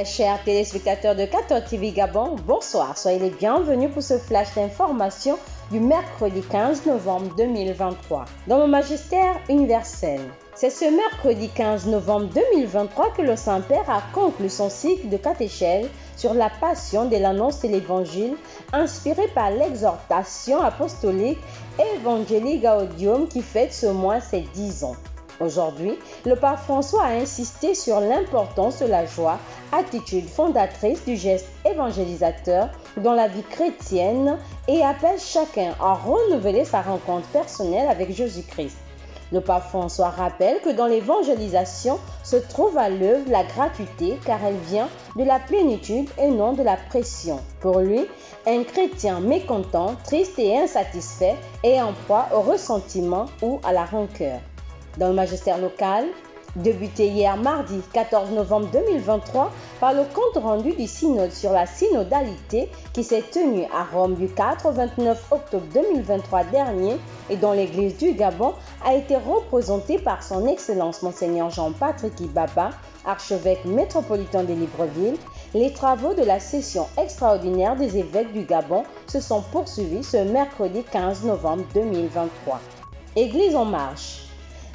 chers téléspectateurs de 14 TV Gabon, bonsoir. Soyez les bienvenus pour ce flash d'information du mercredi 15 novembre 2023 dans le magistère universel. C'est ce mercredi 15 novembre 2023 que le Saint-Père a conclu son cycle de catéchèse sur la passion de l'annonce de l'Évangile, inspiré par l'exhortation apostolique Evangelii Gaudium qui fête ce mois ses 10 ans. Aujourd'hui, le pape François a insisté sur l'importance de la joie, attitude fondatrice du geste évangélisateur dans la vie chrétienne et appelle chacun à renouveler sa rencontre personnelle avec Jésus-Christ. Le pape François rappelle que dans l'évangélisation se trouve à l'œuvre la gratuité car elle vient de la plénitude et non de la pression. Pour lui, un chrétien mécontent, triste et insatisfait est en proie au ressentiment ou à la rancœur. Dans le magistère local, débuté hier mardi 14 novembre 2023 par le compte rendu du synode sur la synodalité qui s'est tenu à Rome du 4 au 29 octobre 2023 dernier et dont l'église du Gabon a été représentée par son excellence Monseigneur Jean-Patrick Ibaba, archevêque métropolitain de Libreville, les travaux de la session extraordinaire des évêques du Gabon se sont poursuivis ce mercredi 15 novembre 2023. Église en marche.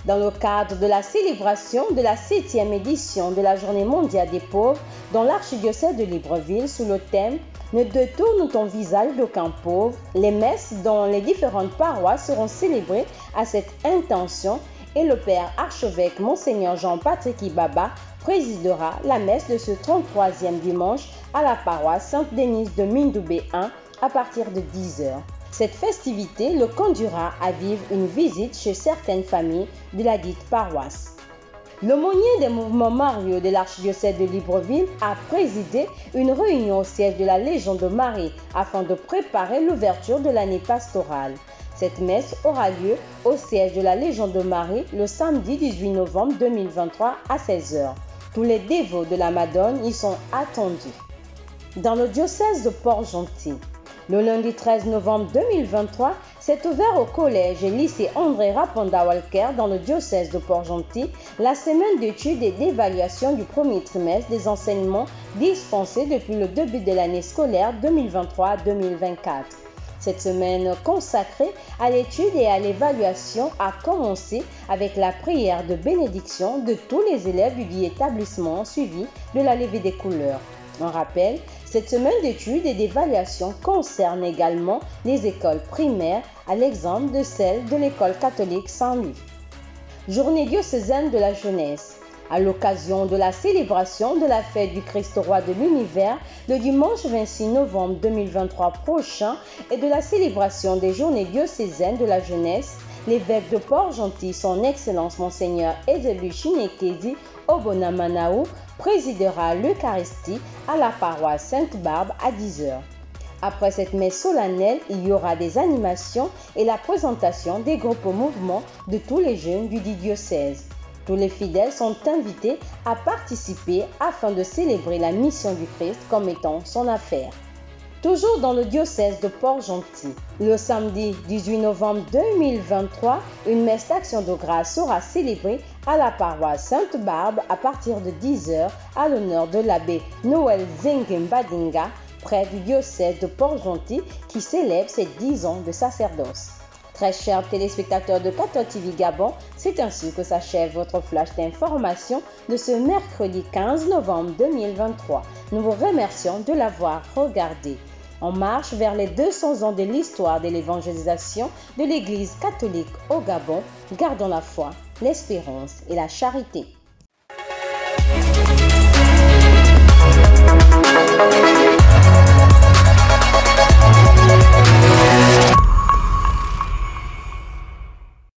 Dans le cadre de la célébration de la 7e édition de la Journée mondiale des pauvres dans l'archidiocèse de Libreville sous le thème « Ne détourne ton visage d'aucun pauvre », les messes dans les différentes paroisses seront célébrées à cette intention et le père archevêque Monseigneur Jean-Patrick Ibaba présidera la messe de ce 33e dimanche à la paroisse Sainte-Denise de Mindoubé 1 à partir de 10h. Cette festivité le conduira à vivre une visite chez certaines familles de la dite paroisse. L'aumônier des mouvements mariaux de l'archidiocèse de Libreville a présidé une réunion au siège de la Légion de Marie afin de préparer l'ouverture de l'année pastorale. Cette messe aura lieu au siège de la Légion de Marie le samedi 18 novembre 2023 à 16h. Tous les dévots de la Madone y sont attendus. Dans le diocèse de Port-Gentil, le lundi 13 novembre 2023 s'est ouvert au collège et lycée André Raponda Walker dans le diocèse de Port-Gentil la semaine d'études et d'évaluation du premier trimestre des enseignements dispensés depuis le début de l'année scolaire 2023-2024. Cette semaine consacrée à l'étude et à l'évaluation a commencé avec la prière de bénédiction de tous les élèves du dit établissement suivi de la levée des couleurs. En rappel, cette semaine d'études et d'évaluation concerne également les écoles primaires, à l'exemple de celle de l'école catholique Saint-Louis. Journée diocésaine de la jeunesse. À l'occasion de la célébration de la fête du Christ roi de l'univers, le dimanche 26 novembre 2023 prochain et de la célébration des journées diocésaines de la jeunesse, l'évêque de Port-Gentil, son Excellence Monseigneur Ezelu Chinekedi Obonamanaou, présidera l'Eucharistie à la paroisse Sainte-Barbe à 10h. Après cette messe solennelle, il y aura des animations et la présentation des groupes au mouvement de tous les jeunes du dit diocèse. Tous les fidèles sont invités à participer afin de célébrer la mission du Christ comme étant son affaire. Toujours dans le diocèse de Port-Gentil, le samedi 18 novembre 2023, une messe d'action de grâce sera célébrée à la paroisse Sainte-Barbe à partir de 10h à l'honneur de l'abbé Noël Zengimbadinga, prêtre du diocèse de Port-Gentil qui célèbre ses 10 ans de sacerdoce. Très chers téléspectateurs de 14 TV Gabon, c'est ainsi que s'achève votre flash d'information de ce mercredi 15 novembre 2023. Nous vous remercions de l'avoir regardé. En marche vers les 200 ans de l'histoire de l'évangélisation de l'Église catholique au Gabon, gardons la foi, l'espérance et la charité.